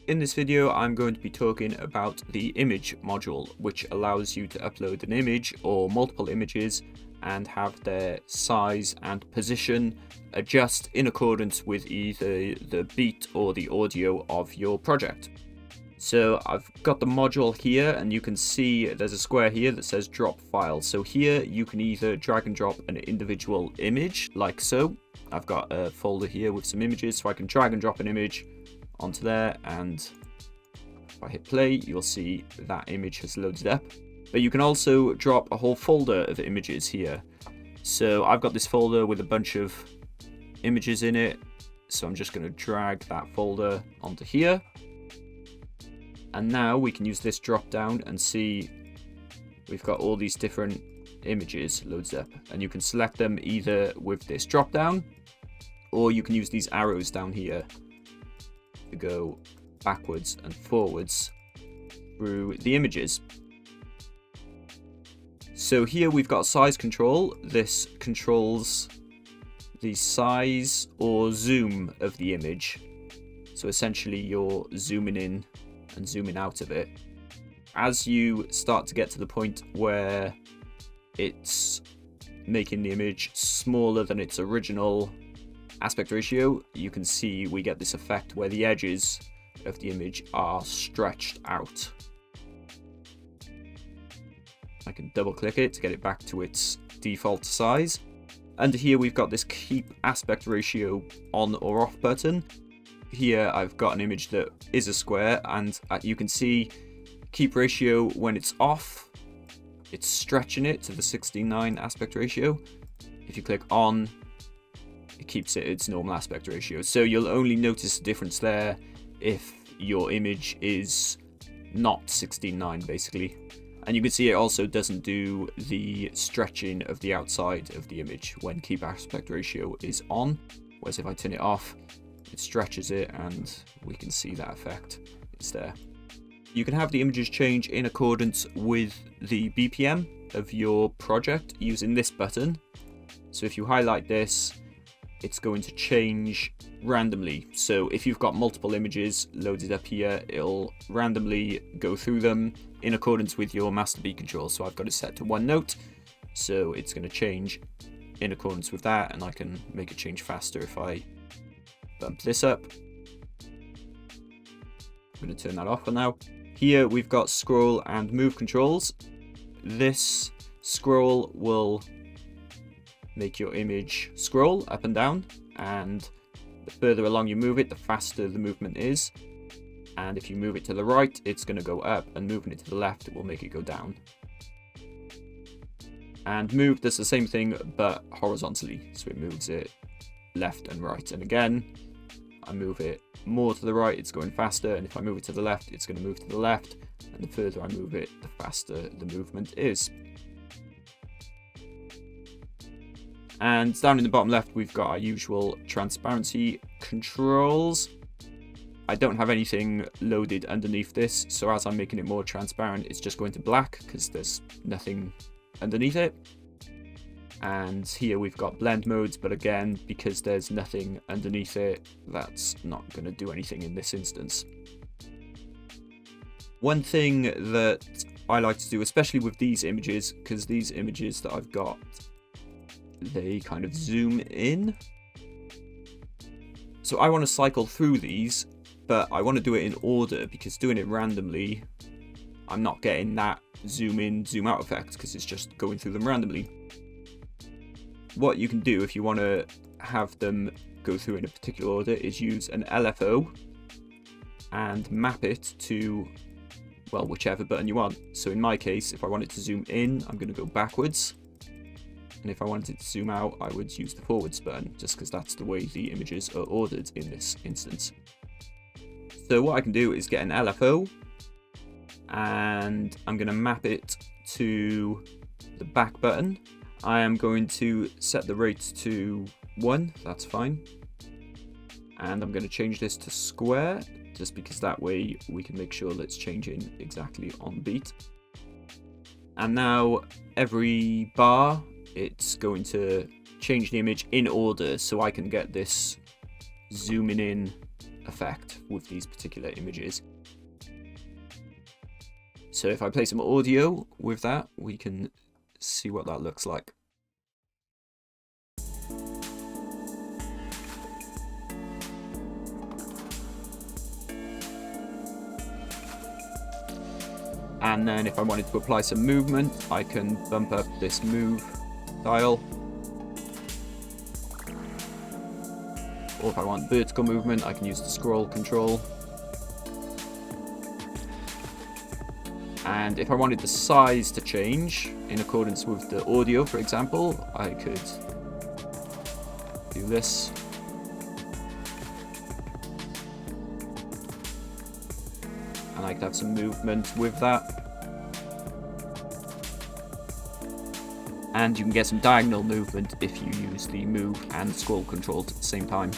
In this video, I'm going to be talking about the image module, which allows you to upload an image or multiple images and have their size and position adjust in accordance with either the beat or the audio of your project. So I've got the module here, and you can see there's a square here that says drop file. So here you can either drag and drop an individual image like so. I've got a folder here with some images, so I can drag and drop an image onto there, and if I hit play, you'll see that image has loaded up. But you can also drop a whole folder of images here. So I've got this folder with a bunch of images in it, so I'm just going to drag that folder onto here. And now we can use this drop down and see we've got all these different images loaded up, and you can select them either with this drop down, or you can use these arrows down here to go backwards and forwards through the images. So here we've got size control. This controls the size or zoom of the image. So essentially you're zooming in and zooming out of it. As you start to get to the point where it's making the image smaller than its original aspect ratio, you can see we get this effect where the edges of the image are stretched out. I can double click it to get it back to its default size. Under here we've got this keep aspect ratio on or off button. Here I've got an image that is a square, and you can see keep ratio when it's off, it's stretching it to the 16:9 aspect ratio. If you click on, it keeps it its normal aspect ratio. So you'll only notice a difference there if your image is not 16:9 basically. And you can see it also doesn't do the stretching of the outside of the image when keep aspect ratio is on, whereas if I turn it off, it stretches it, and we can see that effect. It's there. You can have the images change in accordance with the BPM of your project using this button. So if you highlight this, it's going to change randomly. So if you've got multiple images loaded up here, it'll randomly go through them in accordance with your master beat control. So I've got it set to 1 note, so it's going to change in accordance with that, and I can make it change faster if I bump this up. I'm going to turn that off for now. Here we've got scroll and move controls. This scroll will make your image scroll up and down, and the further along you move it, the faster the movement is. And if you move it to the right, it's going to go up, and moving it to the left, it will make it go down. And move does the same thing but horizontally, so it moves it left and right. And again, I move it more to the right, it's going faster, and if I move it to the left, it's going to move to the left, and the further I move it, the faster the movement is. And down in the bottom left, we've got our usual transparency controls. I don't have anything loaded underneath this, so as I'm making it more transparent, it's just going to black because there's nothing underneath it. And here we've got blend modes, but again, because there's nothing underneath it, that's not going to do anything in this instance. One thing that I like to do, especially with these images, because these images that I've got, they kind of zoom in. So I want to cycle through these, but I want to do it in order, because doing it randomly, I'm not getting that zoom in, zoom out effect, because it's just going through them randomly. What you can do if you want to have them go through in a particular order is use an LFO and map it to, well, whichever button you want. So in my case, if I wanted to zoom in, I'm going to go backwards. And if I wanted to zoom out, I would use the forwards button, just because that's the way the images are ordered in this instance. So what I can do is get an LFO, and I'm going to map it to the back button. I am going to set the rate to 1, that's fine. And I'm going to change this to square, just because that way we can make sure that it's changing exactly on beat. And now every bar, it's going to change the image in order, so I can get this zooming in effect with these particular images. So if I play some audio with that, we can see what that looks like. And then if I wanted to apply some movement, I can bump up this move dial. Or if I want vertical movement, I can use the scroll control. And if I wanted the size to change in accordance with the audio, for example, I could do this. And I could have some movement with that. And you can get some diagonal movement if you use the move and scroll controls at the same time.